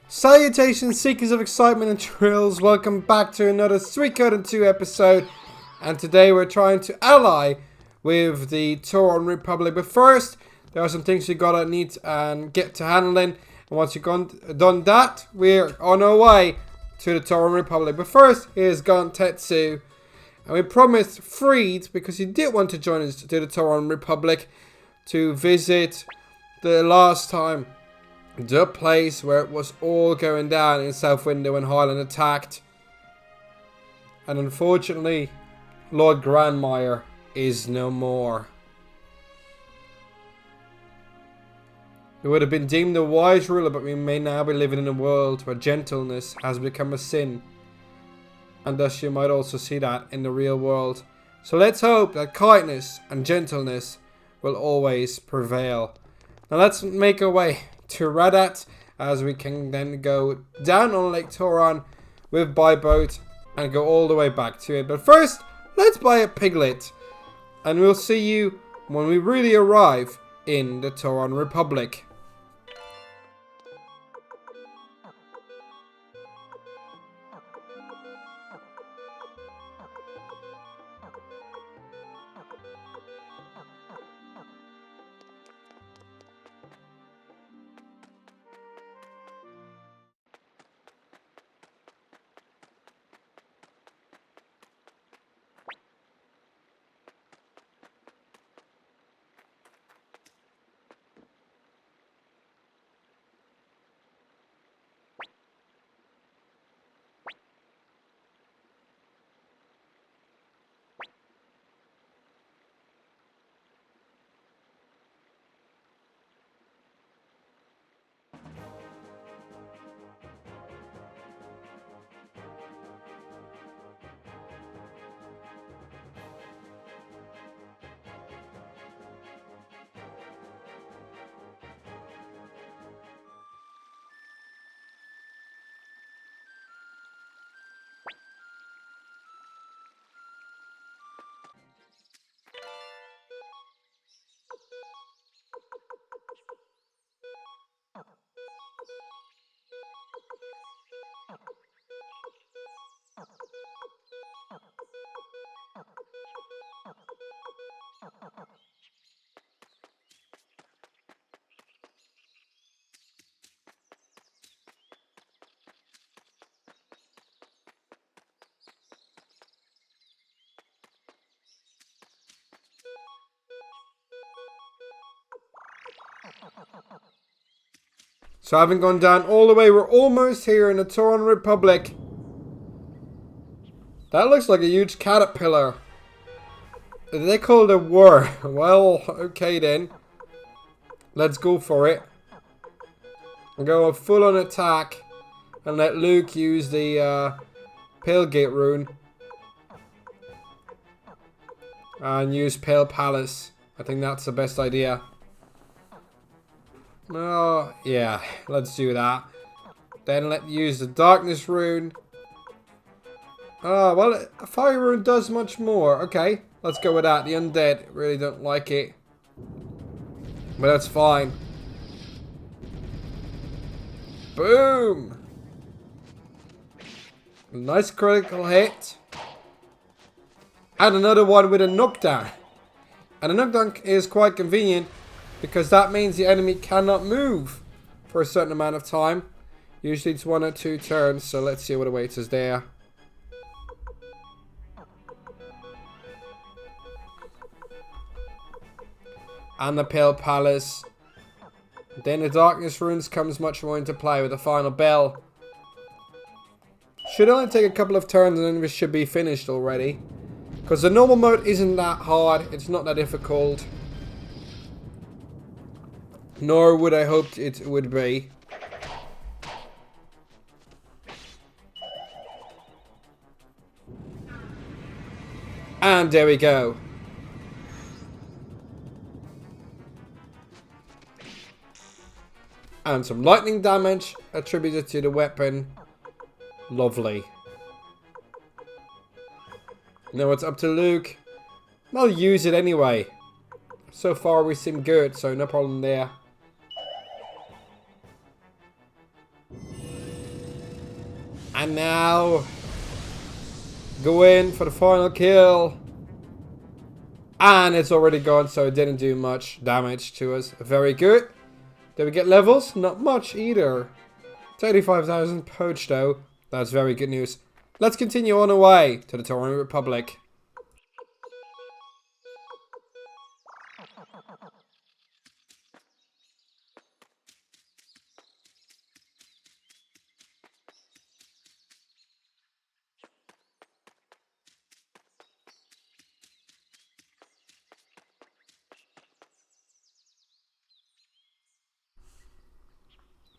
Salutations, seekers of excitement and thrills. Welcome back to another Suikoden II episode. And today we're trying to ally with the Toran Republic. But first, there are some things we gotta need and get to handling. And once you've done that, we're on our way to the Toran Republic. But first, here's Gon Tetsu. And we promised Freed, because he did want to join us to the Toran Republic, to visit the last time the place where it was all going down in South Window when Highland attacked. And unfortunately, Lord Grandmire is no more. He would have been deemed a wise ruler, but we may now be living in a world where gentleness has become a sin. And thus you might also see that in the real world. So let's hope that kindness and gentleness will always prevail. Now let's make our way to Radat, as we can then go down on Lake Toran with by boat and go all the way back to it. But first, let's buy a piglet, and we'll see you when we really arrive in the Toran Republic. So having gone down all the way, we're almost here in the Toran Republic. That looks like a huge caterpillar. They called it a worm. Well, okay then. Let's go for it. And go a full-on attack. And let Luke use the Pale Gate rune. And use Pale Palace. I think that's the best idea. Oh, yeah, let's do that. Then let's use the darkness rune. Oh, well, a fire rune does much more. Okay, let's go with that. The undead really don't like it. But that's fine. Boom! Nice critical hit. And another one with a knockdown. And a knockdown is quite convenient, because that means the enemy cannot move for a certain amount of time. Usually it's 1 or 2 turns, so let's see what awaits us there. And the Pale Palace. Then the Darkness Runes comes much more into play with the final bell. Should only take a couple of turns and then we should be finished already. Because the normal mode isn't that hard, it's not that difficult. Nor would I hoped it would be. And there we go. And some lightning damage attributed to the weapon. Lovely. Now it's up to Luke. I'll use it anyway. So far we seem good, so no problem there. And now, go in for the final kill. And it's already gone, so it didn't do much damage to us. Very good. Did we get levels? Not much either. 35,000 poached though. That's very good news. Let's continue on our way to the Toran Republic.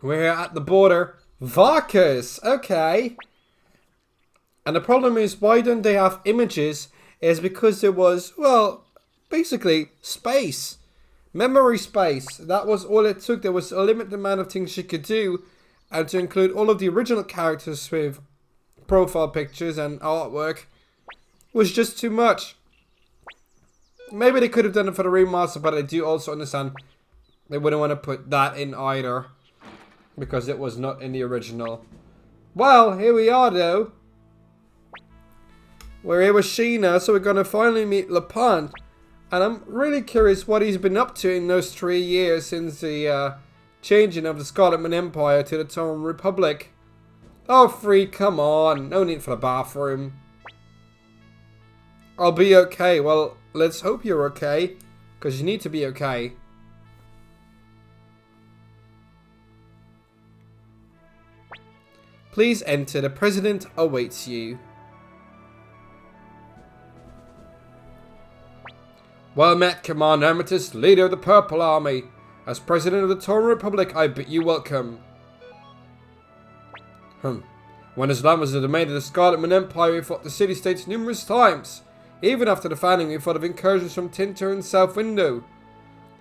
We're at the border. Varkas! Okay. And the problem is, why don't they have images? Is because there was, well, basically, space. Memory space. That was all it took. There was a limited amount of things you could do. And to include all of the original characters with profile pictures and artwork was just too much. Maybe they could have done it for the remaster, but I do also understand they wouldn't want to put that in either. Because it was not in the original. Well, here we are though. We're here with Sheena, so we're going to finally meet Lepant. And I'm really curious what he's been up to in those 3 years since the changing of the Scarlet Moon Empire to the Toran Republic. Oh, Free, come on. No need for the bathroom. I'll be okay. Well, let's hope you're okay. Because you need to be okay. Please enter. The president awaits you. Well met, Commander Amethyst, leader of the Purple Army. As president of the Toran Republic, I bid you welcome. When Islam was the domain of the Scarlet Moon Empire, we fought the city-states numerous times. Even after the founding, we fought of incursions from Tinter and South Window.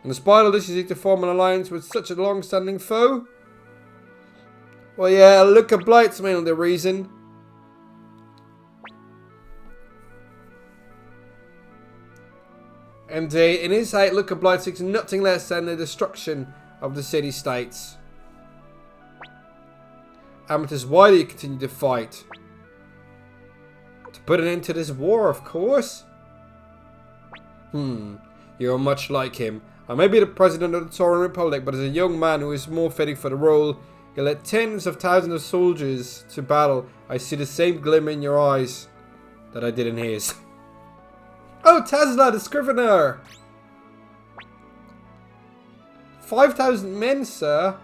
And despite all this, you seek to form an alliance with such a long-standing foe? Well, yeah, look at Blight's mainly the reason. Indeed, in his sight, look at Blight seeks nothing less than the destruction of the city-states. Amethyst, why do you continue to fight? To put an end to this war, of course. You're much like him. I may be the president of the Toran Republic, but as a young man who is more fitting for the role, you led tens of thousands of soldiers to battle. I see the same glimmer in your eyes that I did in his. Oh, Tesla, the Scrivener! 5,000 men, sir.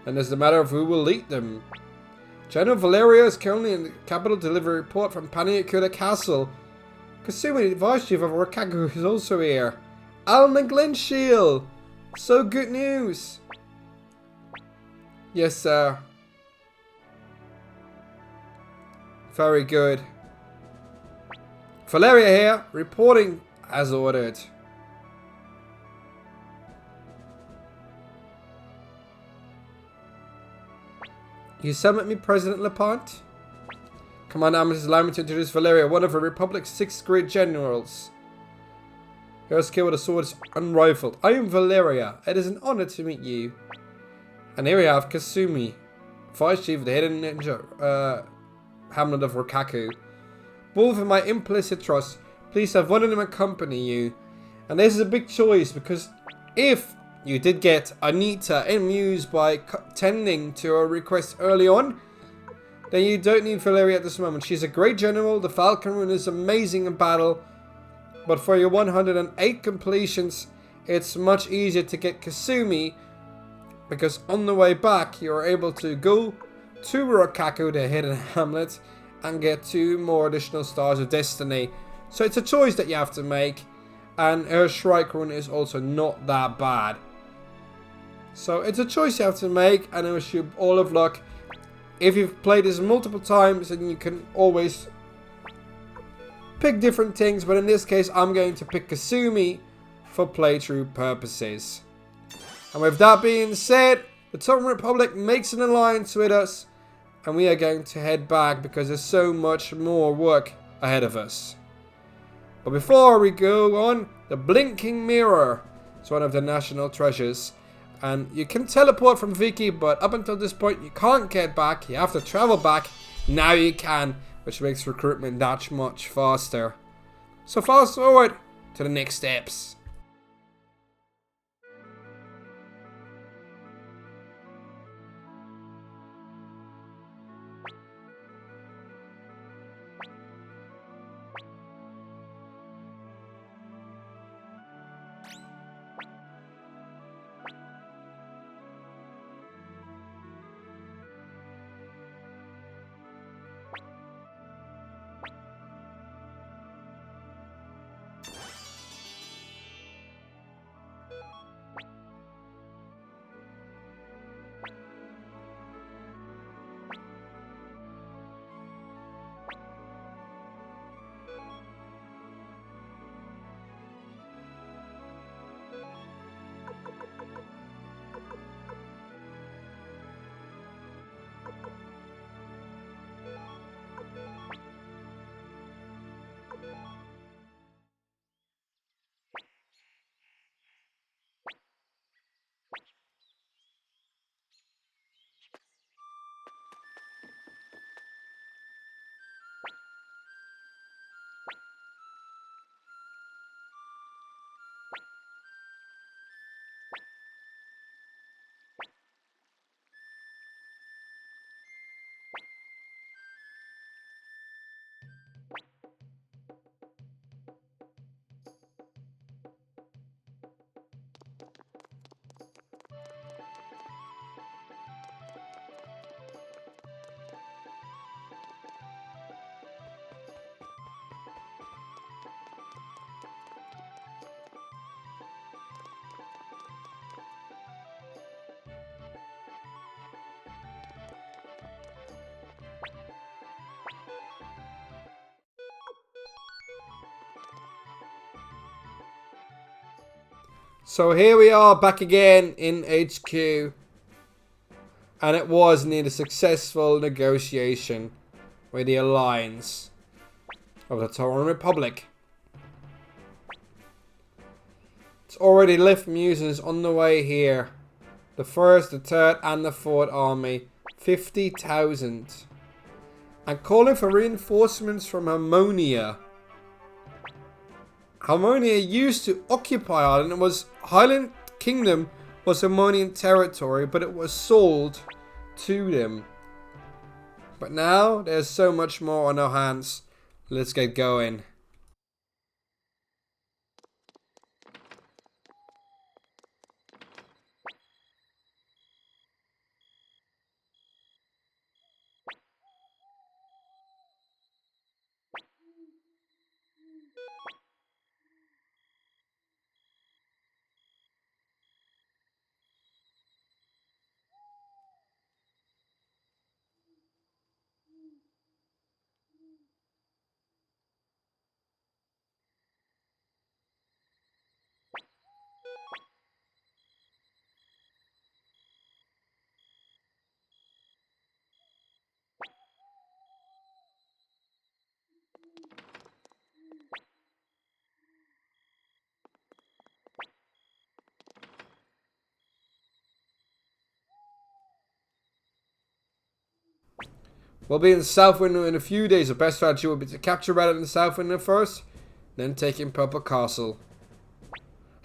And it's a matter of who will lead them. General Valeria is currently in the capital to deliver a report from Paniakuda Castle. Kasumi, the Vice Chief of Orakaku, is also here. Alan and Glenshield! So good news! Yes, sir. Very good. Valeria here, reporting as ordered. You summon me, President Lepant? Commander Amethyst, allow me to introduce Valeria, one of the Republic's 6th grade generals. Her skill with a sword is unrivaled. I am Valeria. It is an honor to meet you. And here we have Kasumi, Vice Chief of the Hidden Ninja Hamlet of Rakaku. Both of my implicit trust, please have one of them accompany you. And this is a big choice because if you did get Anita amused by tending to her request early on, then you don't need Valeria at this moment. She's a great general, the Falcon Rune is amazing in battle, but for your 108 completions, it's much easier to get Kasumi, because on the way back, you're able to go to Rakaku, the Hidden Hamlet, and get 2 more additional stars of destiny. So it's a choice that you have to make, and her Shrike Rune is also not that bad. So it's a choice you have to make, and I wish you all of luck. If you've played this multiple times, then you can always pick different things, but in this case, I'm going to pick Kasumi for playthrough purposes. And with that being said, the Toran Republic makes an alliance with us, and we are going to head back because there's so much more work ahead of us. But before we go on, the Blinking Mirror is one of the national treasures. And you can teleport from Viki, but up until this point you can't get back. You have to travel back Now you can, which makes recruitment that much faster. So fast forward to the next steps. So here we are back again in HQ. And it was indeed a successful negotiation with the alliance of the Toran Republic. It's already left musings on the way here. The 1st, the 3rd and the 4th army. 50,000. And calling for reinforcements from Harmonia. Harmonia used to occupy Ireland. It was Highland Kingdom was Harmonian territory, but it was sold to them. But now there's so much more on our hands. Let's get going. We'll be in the South Window in a few days. The best strategy will be to capture Radat in the South Window first, then take in Purple Castle.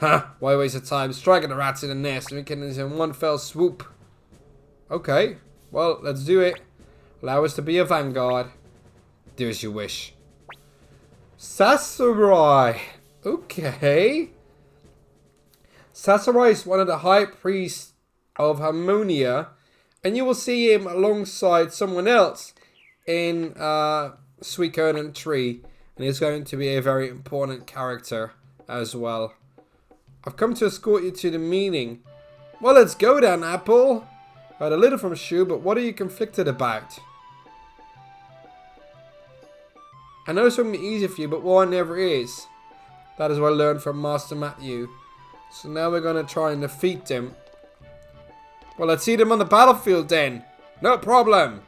Huh, why waste the time striking the rats in the nest and making this in one fell swoop? Okay, well, let's do it. Allow us to be a vanguard. Do as you wish. Sasarai. Okay. Sasarai is one of the high priests of Harmonia, and you will see him alongside someone else in Suikoden I, and he's going to be a very important character as well. I've come to escort you to the meeting. Well, let's go then, Apple. I heard a little from Shu, but what are you conflicted about? I know it's going to be easy for you, but war never is. That is what I learned from Master Matthew. So now we're going to try and defeat them. Well, let's see them on the battlefield then. No problem.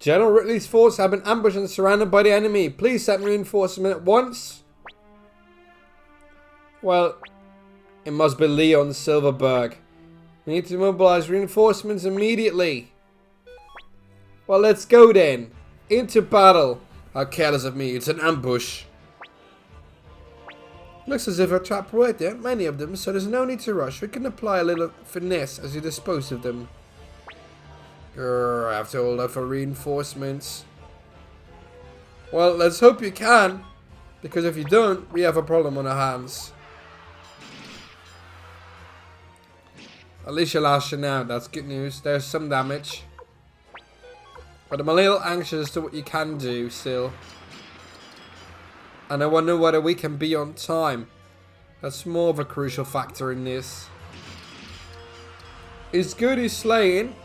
General Ridley's force have been ambushed and surrounded by the enemy. Please send reinforcement at once. Well, it must be Leon Silverberg. We need to mobilize reinforcements immediately. Well, let's go then. Into battle. How careless of me. It's an ambush. Looks as if our trap worked there. Many of them, so there's no need to rush. We can apply a little finesse as you dispose of them. I have to hold out for reinforcements. Well, let's hope you can. Because if you don't, we have a problem on our hands. At least you're lashing out. That's good news. There's some damage. But I'm a little anxious as to what you can do still. And I wonder whether we can be on time. That's more of a crucial factor in this. It's good he's slaying.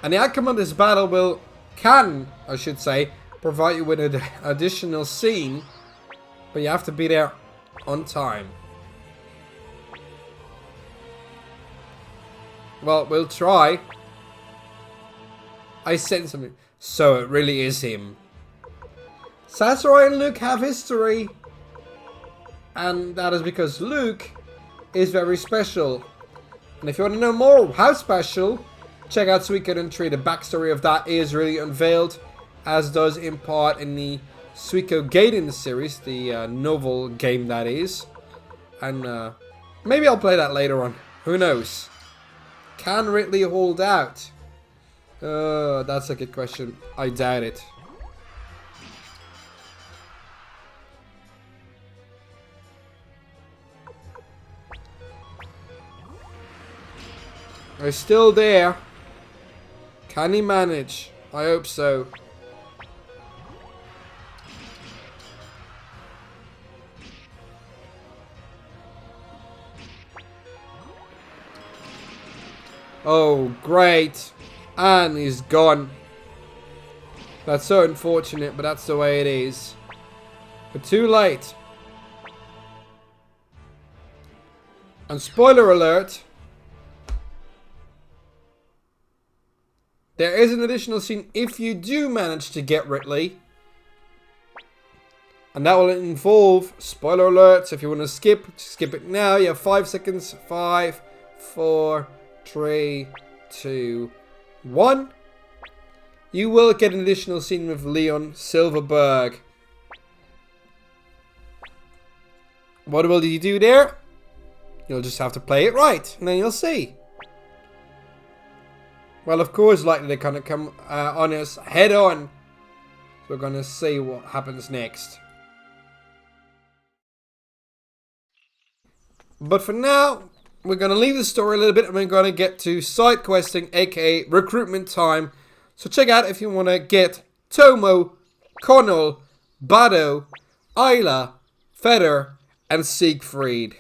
And the outcome of this battle I should say, provide you with an additional scene. But you have to be there on time. Well, we'll try. I sense something. So it really is him. Sasarai and Luke have history. And that is because Luke is very special. And if you want to know more how special, check out Suikoden I. The backstory of that is really unveiled. As does in part in the Suikoden series. The novel game that is. And maybe I'll play that later on. Who knows? Can Ridley hold out? That's a good question. I doubt it. They're still there. Can he manage? I hope so. Oh, great. And he's gone. That's so unfortunate, but that's the way it is. But too late. And spoiler alert. There is an additional scene if you do manage to get Ridley. And that will involve, spoiler alerts, if you want to skip it now. You have 5 seconds. 5, 4, 3, 2, 1. You will get an additional scene with Leon Silverberg. What will you do there? You'll just have to play it right, and then you'll see. Well, of course, likely they're going to come on us head on. So we're going to see what happens next. But for now, we're going to leave the story a little bit and we're going to get to side questing, aka recruitment time. So check out if you want to get Tomo, Connell, Bado, Isla, Feder, and Siegfried.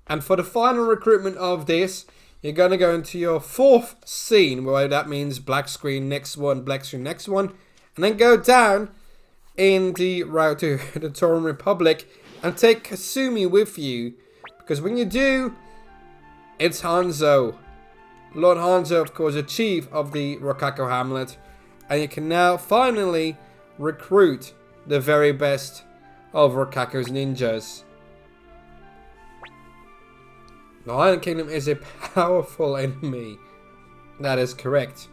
And for the final recruitment of this, you're going to go into your 4th scene, where that means black screen, next one, black screen, next one. And then go down in the route to the Toran Republic and take Kasumi with you. Because when you do, it's Hanzo. Lord Hanzo, of course, the chief of the Rokkaku Hamlet. And you can now finally recruit the very best of Rokkaku's ninjas. The Island Kingdom is a powerful enemy. That is correct.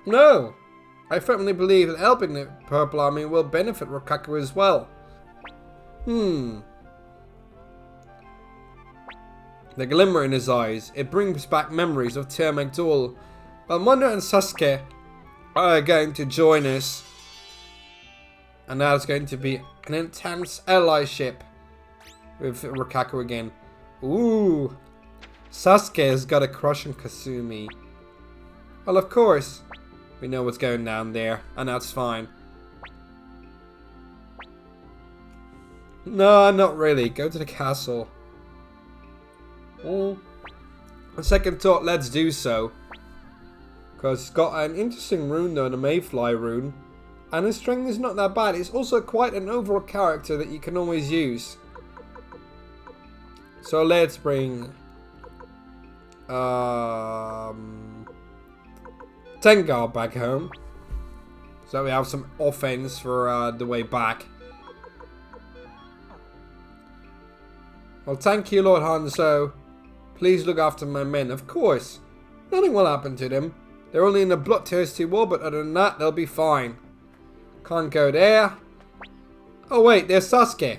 No! I firmly believe that helping the Purple Army will benefit Rokkaku as well. The glimmer in his eyes, it brings back memories of Tir McDowell. While Mondo and Sasuke are going to join us. And now it's going to be an intense allyship with Rokkaku again. Ooh, Sasuke has got a crush on Kasumi. Well, of course, we know what's going down there, and that's fine. No, not really. Go to the castle. On second thought, let's do so. Because it's got an interesting rune though, the Mayfly rune. And his strength is not that bad. It's also quite an overall character that you can always use. So let's bring Tengar back home. So we have some offense for the way back. Well, thank you, Lord Hanzo. Please look after my men. Of course. Nothing will happen to them. They're only in a bloodthirsty war, but other than that, they'll be fine. Can't go there. Oh wait, there's Sasuke.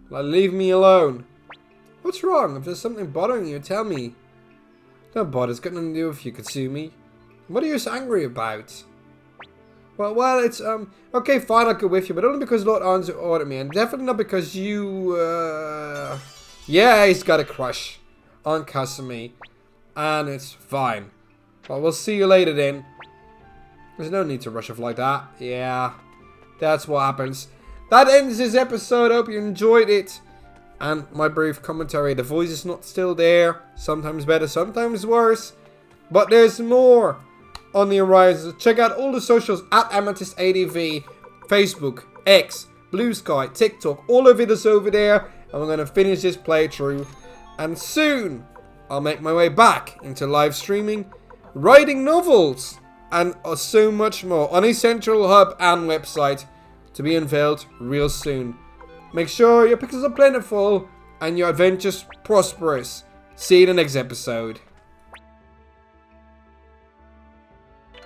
Like, leave me alone. What's wrong? If there's something bothering you, tell me. Don't bother, it's got nothing to do with you, Kasumi. What are you so angry about? Well, it's, okay, fine, I'll go with you, but only because Lord Hanzo ordered me, and definitely not because you, yeah, he's got a crush on Kasumi, and it's fine. Well, we'll see you later then. There's no need to rush off like that. Yeah, that's what happens. That ends this episode. Hope you enjoyed it. And my brief commentary. The voice is not still there. Sometimes better, sometimes worse. But there's more on the horizon. Check out all the socials at AmethystADV. Facebook, X, Blue Sky, TikTok. All of it is over there. And we're going to finish this playthrough. And soon, I'll make my way back into live streaming, writing novels, and so much more on a central hub and website to be unveiled real soon. Make sure your pixels are plentiful and your adventures prosperous. See you in the next episode.